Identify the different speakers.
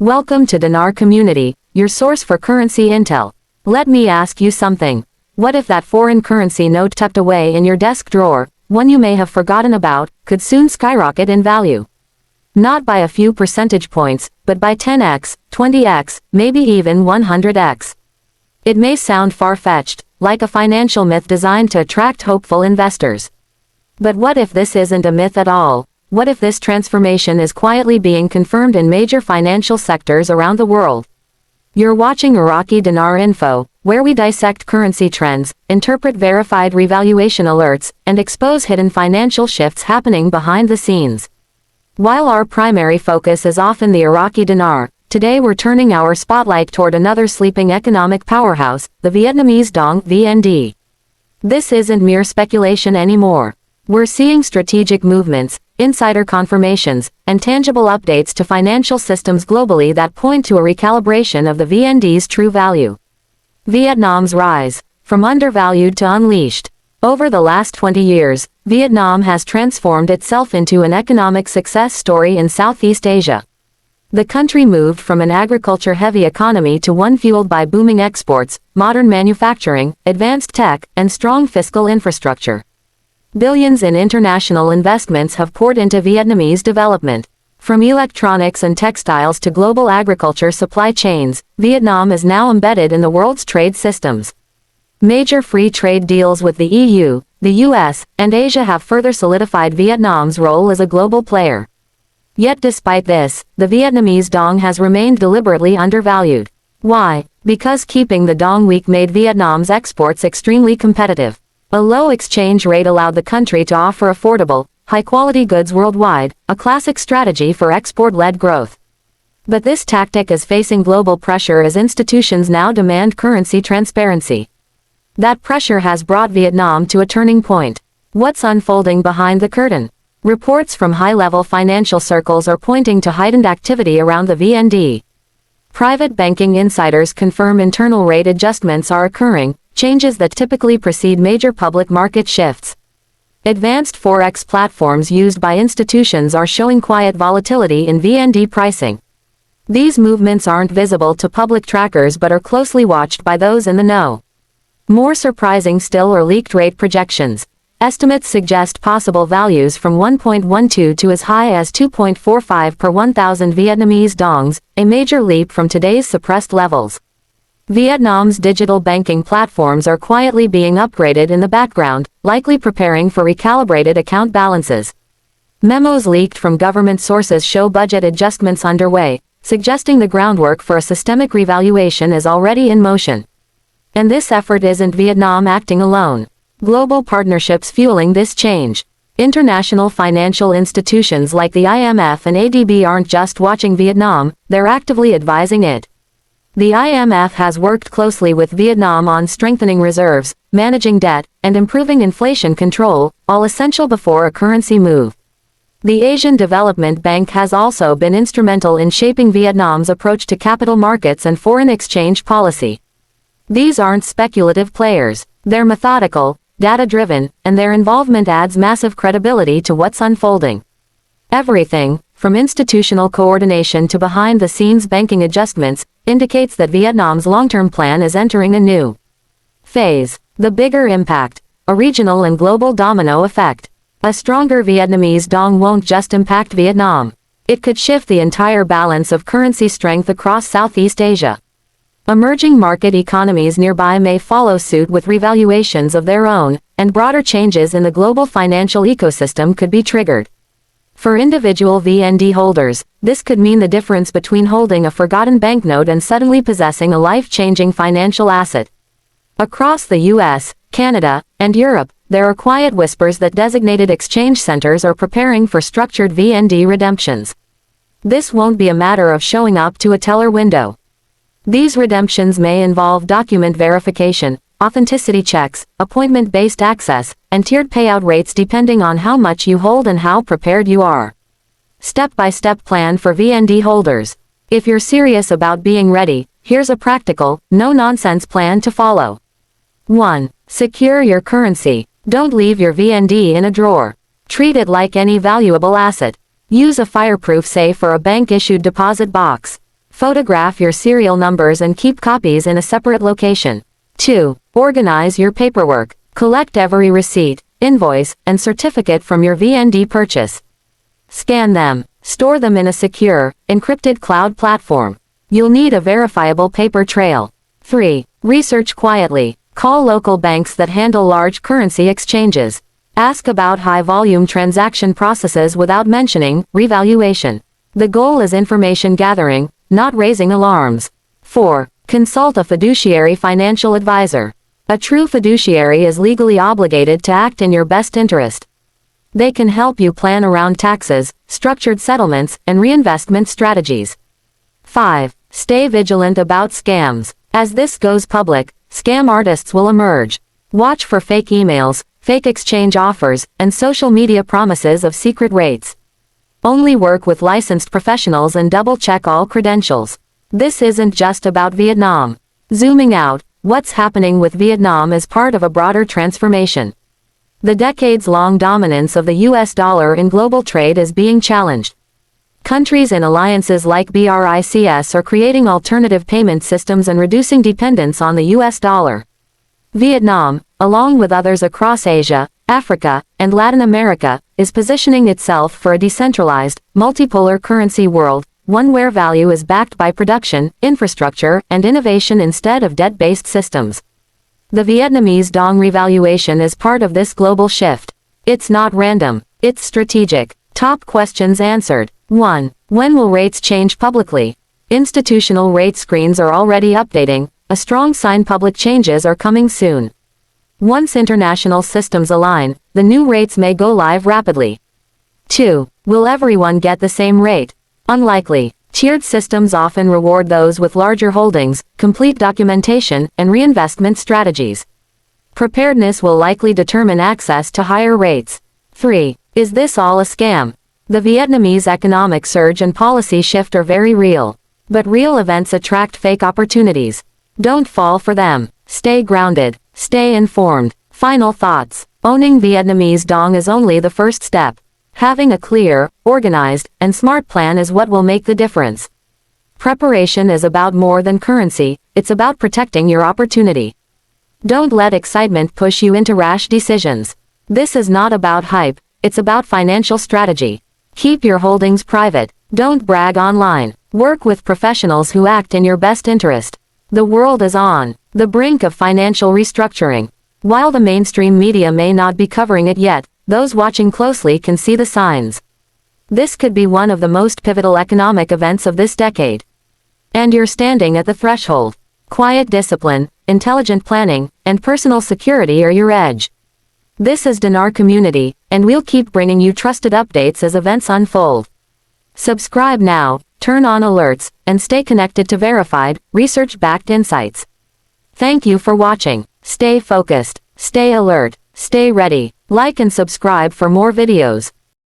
Speaker 1: Welcome to Dinar Community, your source for currency intel. Let me ask you something. What if that foreign currency note tucked away in your desk drawer, one you may have forgotten about, could soon skyrocket in value? Not by a few percentage points, but by 10x, 20x, maybe even 100x. It may sound far-fetched, like a financial myth designed to attract hopeful investors. But what if this isn't a myth at all? What if this transformation is quietly being confirmed in major financial sectors around the world? You're watching Iraqi Dinar Info, where we dissect currency trends, interpret verified revaluation alerts, and expose hidden financial shifts happening behind the scenes. While our primary focus is often the Iraqi dinar, today we're turning our spotlight toward another sleeping economic powerhouse, the Vietnamese dong VND. This isn't mere speculation anymore. We're seeing strategic movements, insider confirmations, and tangible updates to financial systems globally that point to a recalibration of the VND's true value. Vietnam's rise, from undervalued to unleashed. Over the last 20 years, Vietnam has transformed itself into an economic success story in Southeast Asia. The country moved from an agriculture-heavy economy to one fueled by booming exports, modern manufacturing, advanced tech, and strong fiscal infrastructure. Billions in international investments have poured into Vietnamese development. From electronics and textiles to global agriculture supply chains, Vietnam is now embedded in the world's trade systems. Major free trade deals with the EU, the US, and Asia have further solidified Vietnam's role as a global player. Yet despite this, the Vietnamese dong has remained deliberately undervalued. Why? Because keeping the dong weak made Vietnam's exports extremely competitive. A low exchange rate allowed the country to offer affordable, high-quality goods worldwide, a classic strategy for export-led growth. But this tactic is facing global pressure as institutions now demand currency transparency. That pressure has brought Vietnam to a turning point. What's unfolding behind the curtain? Reports from high-level financial circles are pointing to heightened activity around the VND. Private banking insiders confirm internal rate adjustments are occurring, changes that typically precede major public market shifts. Advanced Forex platforms used by institutions are showing quiet volatility in VND pricing. These movements aren't visible to public trackers but are closely watched by those in the know. More surprising still are leaked rate projections. Estimates suggest possible values from 1.12 to as high as 2.45 per 1,000 Vietnamese dongs, a major leap from today's suppressed levels. Vietnam's digital banking platforms are quietly being upgraded in the background, likely preparing for recalibrated account balances. Memos leaked from government sources show budget adjustments underway, suggesting the groundwork for a systemic revaluation is already in motion. And this effort isn't Vietnam acting alone. Global partnerships fueling this change. International financial institutions like the IMF and ADB aren't just watching Vietnam, they're actively advising it. The IMF has worked closely with Vietnam on strengthening reserves, managing debt, and improving inflation control, all essential before a currency move. The Asian Development Bank has also been instrumental in shaping Vietnam's approach to capital markets and foreign exchange policy. These aren't speculative players. They're methodical, data-driven, and their involvement adds massive credibility to what's unfolding. Everything, from institutional coordination to behind-the-scenes banking adjustments, indicates that Vietnam's long-term plan is entering a new phase. The bigger impact, a regional and global domino effect. A stronger Vietnamese dong won't just impact Vietnam. It could shift the entire balance of currency strength across Southeast Asia. Emerging market economies nearby may follow suit with revaluations of their own, and broader changes in the global financial ecosystem could be triggered. For individual VND holders, this could mean the difference between holding a forgotten banknote and suddenly possessing a life-changing financial asset. Across the US, Canada, and Europe, there are quiet whispers that designated exchange centers are preparing for structured VND redemptions. This won't be a matter of showing up to a teller window. These redemptions may involve document verification, authenticity checks, appointment-based access, and tiered payout rates depending on how much you hold and how prepared you are. Step-by-step plan for VND holders. If you're serious about being ready, here's a practical, no-nonsense plan to follow. 1. Secure your currency. Don't leave your VND in a drawer. Treat it like any valuable asset. Use a fireproof safe or a bank-issued deposit box. Photograph your serial numbers and keep copies in a separate location. 2. Organize your paperwork. Collect every receipt, invoice, and certificate from your VND purchase. Scan them. Store them in a secure, encrypted cloud platform. You'll need a verifiable paper trail. 3. Research quietly. Call local banks that handle large currency exchanges. Ask about high-volume transaction processes without mentioning revaluation. The goal is information gathering, not raising alarms. 4. Consult a fiduciary financial advisor. A true fiduciary is legally obligated to act in your best interest. They can help you plan around taxes, structured settlements, and reinvestment strategies. 5. Stay vigilant about scams. As this goes public, scam artists will emerge. Watch for fake emails, fake exchange offers, and social media promises of secret rates. Only work with licensed professionals and double-check all credentials. This isn't just about Vietnam. Zooming out, what's happening with Vietnam is part of a broader transformation. The decades-long dominance of the US dollar in global trade is being challenged. Countries in alliances like BRICS are creating alternative payment systems and reducing dependence on the US dollar. Vietnam, along with others across Asia, Africa, and Latin America, is positioning itself for a decentralized, multipolar currency world, one where value is backed by production, infrastructure, and innovation instead of debt-based systems. The Vietnamese dong revaluation is part of this global shift. It's not random, it's strategic. Top questions answered. 1. When will rates change publicly? Institutional rate screens are already updating, a strong sign public changes are coming soon. Once international systems align, the new rates may go live rapidly. 2. Will everyone get the same rate? Unlikely. Tiered systems often reward those with larger holdings, complete documentation, and reinvestment strategies. Preparedness will likely determine access to higher rates. 3. Is this all a scam? The Vietnamese economic surge and policy shift are very real. But real events attract fake opportunities. Don't fall for them. Stay grounded. Stay informed. Final thoughts. Owning Vietnamese dong is only the first step. Having a clear, organized, and smart plan is what will make the difference. Preparation is about more than currency, it's about protecting your opportunity. Don't let excitement push you into rash decisions. This is not about hype, it's about financial strategy. Keep your holdings private. Don't brag online. Work with professionals who act in your best interest. The world is on the brink of financial restructuring. While the mainstream media may not be covering it yet, those watching closely can see the signs. This could be one of the most pivotal economic events of this decade. And you're standing at the threshold. Quiet discipline, intelligent planning, and personal security are your edge. This is Dinar Community, and we'll keep bringing you trusted updates as events unfold. Subscribe now, turn on alerts, and stay connected to verified, research-backed insights. Thank you for watching. Stay focused, stay alert, stay ready. Like and subscribe for more videos.